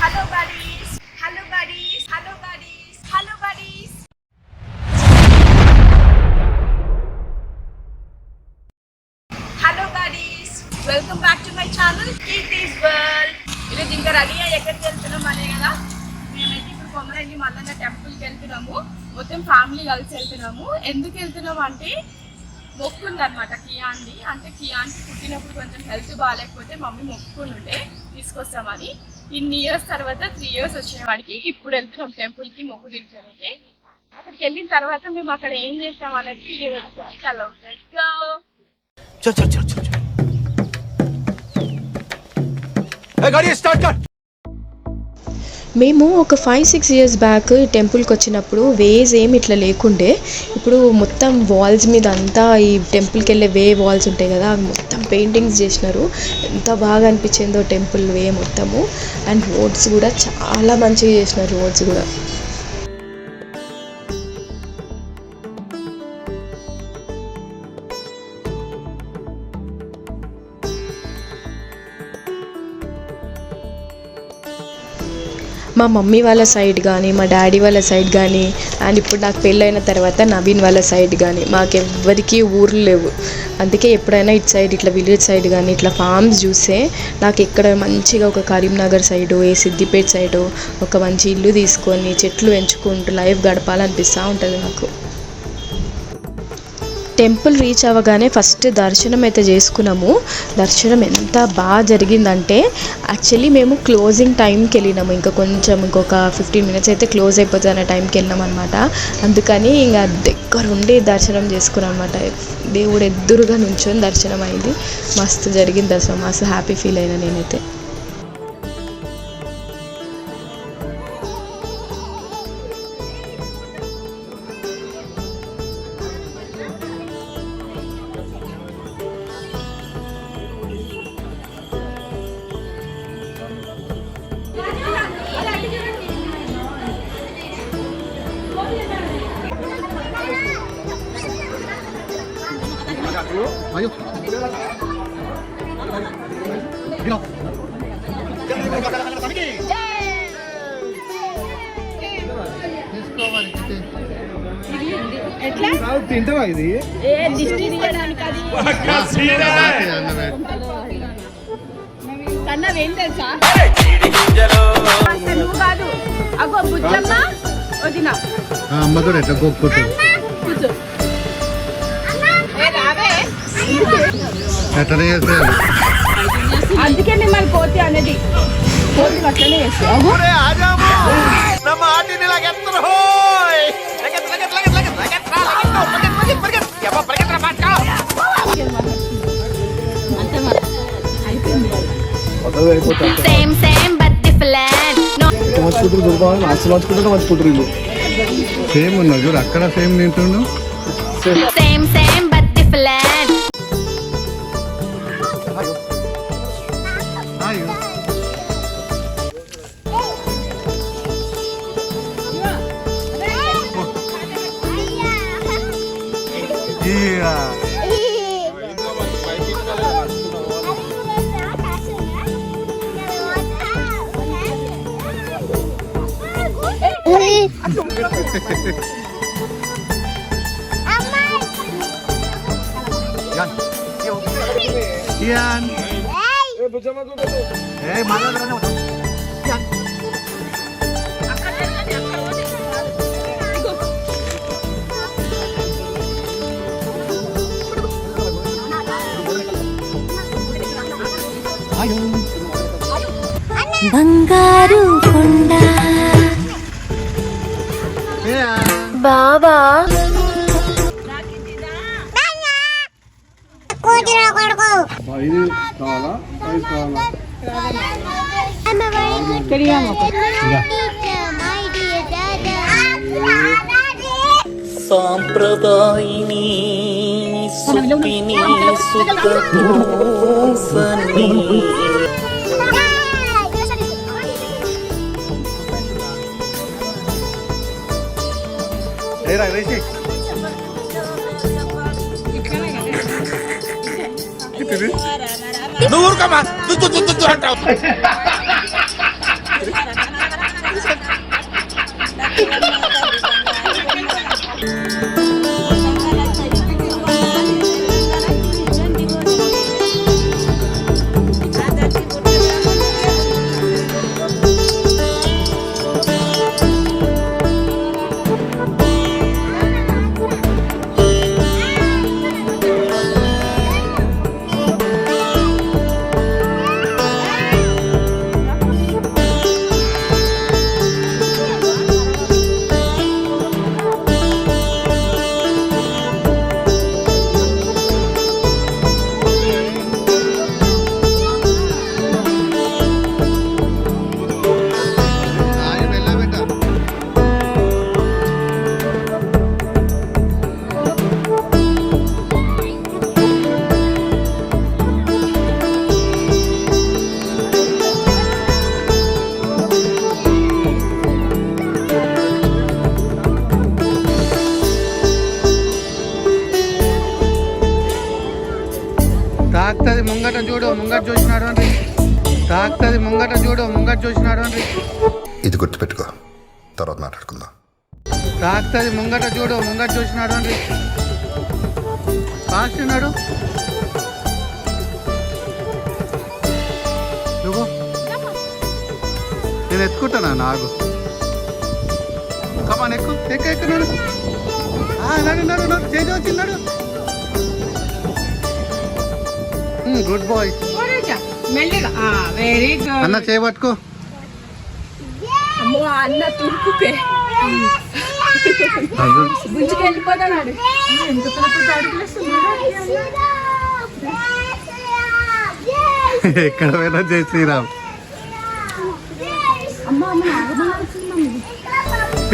Hello buddies. Hello buddies. Hello buddies. Hello buddies. Hello buddies. Welcome back to my channel Keerti's World. ఈరోజు ఇంకా ready అయ్యి ఎక్కడికి వెళ్తున్నాం అనే కదా. మేమైతే ఇప్పుడు కొమరంగి మల్లన్న టెంపుల్కి వెళ్తున్నాము. మొత్తం ఫ్యామిలీ కలిసి వెళ్తున్నాము. ఎందుకు వెళ్తున్నాము అంటే మొక్కుంది అనమాట కియాన్ది. అంటే కియాన్కి పుట్టినప్పుడు కొంచెం హెల్త్ బాగాలేకపోతే మమ్మీ మొక్కుకుంటుంటే తీసుకొస్తామని. ఇన్ని ఇయర్స్ తర్వాత 3 years వచ్చిన వాడికి ఇప్పుడు వెళ్తున్నాం టెంపుల్కి మొక్కు తీర్చడానికి. అక్కడికి వెళ్ళిన తర్వాత మేము అక్కడ ఏం చేస్తాం అనేది చాలా మేము ఒక 5-6 years బ్యాక్ టెంపుల్కి వచ్చినప్పుడు వేస్ ఏమి ఇట్లా లేకుండే. ఇప్పుడు మొత్తం వాల్స్ మీద అంతా ఈ టెంపుల్కి వెళ్ళే వే వాల్స్ ఉంటాయి కదా, అవి మొత్తం పెయింటింగ్స్ చేసినారు. ఎంత బాగా అనిపించిందో టెంపుల్ వే మొత్తము. అండ్ రోడ్స్ కూడా చాలా మంచిగా చేసినారు. రోడ్స్ కూడా మా మమ్మీ వాళ్ళ సైడ్ కానీ మా డాడీ వాళ్ళ సైడ్ కానీ అండ్ ఇప్పుడు నాకు పెళ్ళైన తర్వాత నవీన్ వాళ్ళ సైడ్ కానీ మాకెవ్వరికి ఊర్లు లేవు. అందుకే ఎప్పుడైనా ఇటు సైడ్ ఇట్లా విలేజ్ సైడ్ కానీ ఇట్లా ఫార్మ్స్ చూస్తే నాకు ఇక్కడ మంచిగా ఒక కరీంనగర్ సైడు సిద్దిపేట సైడు ఒక మంచి ఇల్లు తీసుకొని చెట్లు పెంచుకుంటూ లైఫ్ గడపాలనిపిస్తూ ఉంటుంది నాకు. టెంపుల్ రీచ్ అవ్వగానే ఫస్ట్ దర్శనం అయితే చేసుకున్నాము. దర్శనం ఎంత బాగా జరిగిందంటే యాక్చువల్లీ మేము క్లోజింగ్ టైంకి వెళ్ళినాము. ఇంకొక 15 minutes అయితే క్లోజ్ అయిపోతుంది అనే టైంకి వెళ్ళినాం అనమాట. అందుకని ఇంకా దగ్గర ఉండి దర్శనం చేసుకున్నాం అనమాట. దేవుడు ఎదురుగా నుంచొని దర్శనం అయింది. మస్తు జరిగింది దర్శనం. మస్తు హ్యాపీ ఫీల్ అయినా నేనైతే. Ayo. తింటావా ఇది కన్నవేం తెలుసా నువ్వు కాదు అగో బుజ్జమ్మ వదిన అమ్మతో ఎట్లా గొప్ప అందుకే మిమ్మల్ని కోతి అనేది కోతి అట్లనే చేస్తావు. సేమ్ ఉన్నావు చూడు, అక్కడ సేమ్ తింటున్నావు. Ian. Bersama tu. Mana dah nak? Ian. Ayo. బంగారు కొండ బాబా ఇది కావాలా ప్రైస్ కావాలా సాంప్రదాయిని సుఖిని సుఖోసని ఏరా రేసి నువ్వు ఊరుకోమా అంటావు ముంగట చూడు ముంగట చూసినాడు అని తాకుతుంది ముంగట చూడు ముంగట చూసినాడు అని ఇది గుర్తుపెట్టుకో, తర్వాత మాట్లాడుకుందాం. తాకుతుంది ముంగట చూడు ముంగట చూసినాడు అని కాస్తున్నాడు నువ్వు నేను ఎత్తుకుంటానా నాగు కమాన్ ఎక్కు ఎక్కున్నాడు నడు నడు చేసి వచ్చిన్నాడు గుడ్ బాయ్ మెల్లిగా వెరీ గుడ్ అన్న చేయబట్టుకో అమ్మో అన్న తురుకుకే గుంజుకు వెళ్ళిపోతాడు ఎక్కడ పోయినా జై శ్రీరామ్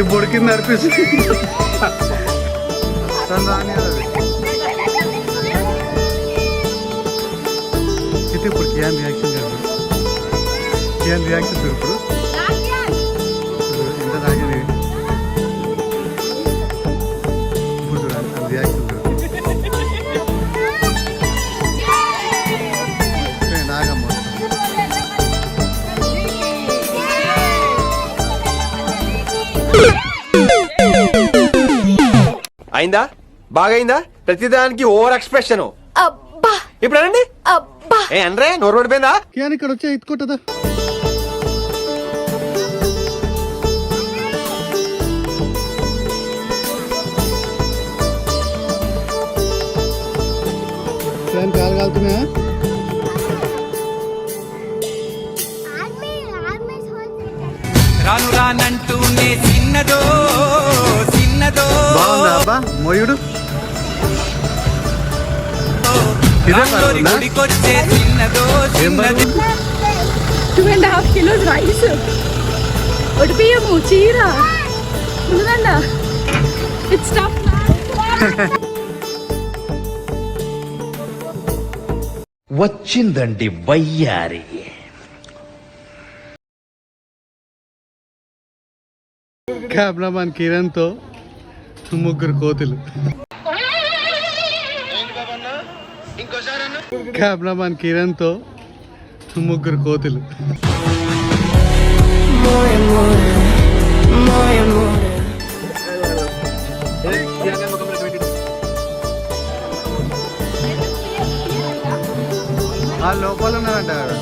ఇప్పుడు కింద అనిపిస్తుంది ఇప్పుడు క్యాన్ రియాక్షన్ కాదు క్యాన్ రియాక్షన్ ఇప్పుడు ఎంత తాగేది ఇప్పుడు రియాక్షన్ నాగమ్మ అయిందా బాగైందా ప్రతిదానికి ఓవర్ ఎక్స్ప్రెషన్ ఇప్పుడు అనండి ఏ అనరే నోరు పడిపోయిందా క్యాన్ ఇక్కడ వచ్చా ఎత్తుకుంటుందా క్యాన్ కాలు కాలుతున్నాయా రాను రానంటూనే చిన్నదో చిన్నదో బాగుందా అబ్బా మోయుడు గుడికొచ్చే చిన్నదో చిన్నది 2.5 kilos రైస్ ఒడిపియము చీర ఉన్నదండ ఇట్స్ టఫ్ వచ్చిందండి వయ్యారి. కెమెరామాన్ కిరణ్ తో ముగ్గురు కోతులు కెమెరామాన్ కిరణ్ తో ముగ్గురు కోతులు ఆ లోపల ఉన్నారంట కదా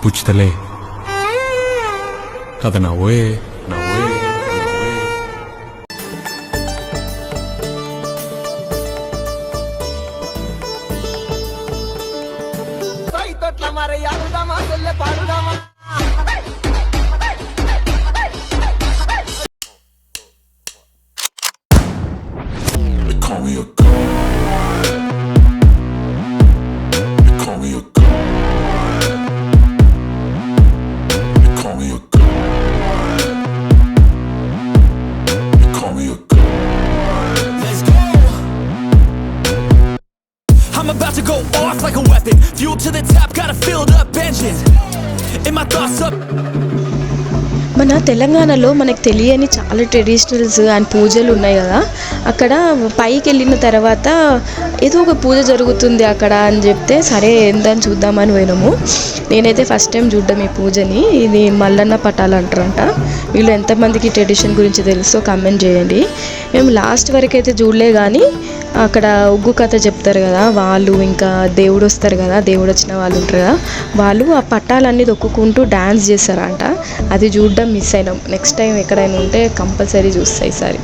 पूछतले कद ना होए ना होए I'm about to go off like a weapon. Fuel to the top, got a filled up engine. In my thoughts up. మన తెలంగాణలో మనకు తెలియని చాలా ట్రెడిషనల్స్ అండ్ పూజలు ఉన్నాయి కదా. అక్కడ పైకి వెళ్ళిన తర్వాత ఏదో ఒక పూజ జరుగుతుంది అక్కడ అని చెప్తే సరే ఏందని చూద్దామని పోయినాము. నేనైతే ఫస్ట్ టైం చూడ్డం ఈ పూజని. ఇది మల్లన్న పటాలు అంటారంట. వీళ్ళు ఎంతమందికి ట్రెడిషన్ గురించి తెలుసో కామెంట్ చేయండి. మేము లాస్ట్ వరకు అయితే చూడలే కానీ అక్కడ ఉగ్గు కథ చెప్తారు కదా వాళ్ళు, ఇంకా దేవుడు వస్తారు కదా, దేవుడు వచ్చిన వాళ్ళు ఉంటారు కదా, వాళ్ళు ఆ పట్టాలన్నీ దొక్కుకుంటూ డ్యాన్స్ చేస్తారంట. అది చూడడం మిస్ అయినాం. నెక్స్ట్ టైం ఎక్కడైనా ఉంటే కంపల్సరీ చూస్తా ఈసారి.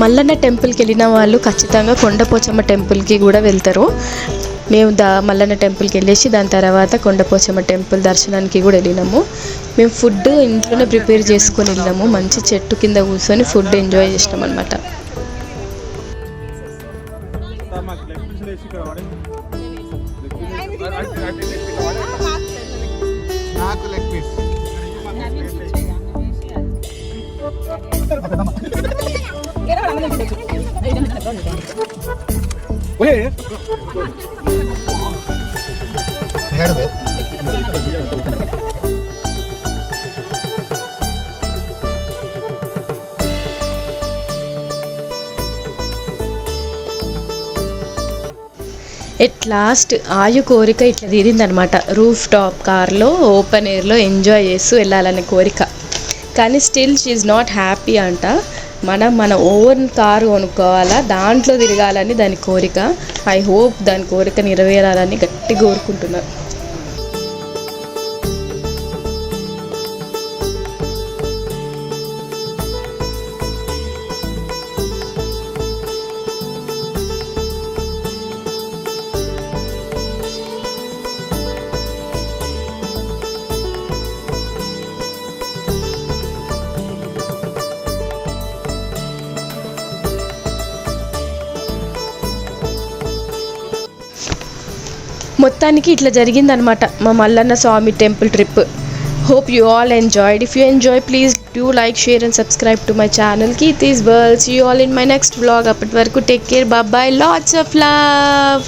మల్లన్న టెంపుల్కి వెళ్ళిన వాళ్ళు ఖచ్చితంగా కొండపోచమ్మ టెంపుల్కి కూడా వెళ్తారు. మేము మల్లన్న టెంపుల్కి వెళ్ళేసి దాని తర్వాత కొండపోచమ్మ టెంపుల్ దర్శనానికి కూడా వెళ్ళినాము. మేము ఫుడ్ ఇంట్లోనే ప్రిపేర్ చేసుకొని వెళ్ళినాము. మంచి చెట్టు కింద కూర్చొని ఫుడ్ ఎంజాయ్ చేసినాం అనమాట. నాకు లెగ్ పీస్ ఎట్ లాస్ట్ ఆయు కోరిక ఇట్లా తీరిందనమాట. రూఫ్ టాప్ కార్లో ఓపెన్ ఎయిర్లో ఎంజాయ్ చేస్తూ వెళ్ళాలనే కోరిక. కానీ still she is not happy అంట. మన ఓన్ కారు కొనుక్కోవాలా, దాంట్లో తిరగాలని దాని కోరిక. ఐ హోప్ దాని కోరిక నెరవేరాలని గట్టిగా కోరుకుంటున్నాను. మొత్తానికి ఇట్లా జరిగిందనమాట మా Mallanna Swamy temple trip. Hope you all enjoyed. If you enjoy, please do like, share and subscribe to my channel Kirti's World. See you all in my next vlog. Appat varaku take care. Bye bye. Lots of love.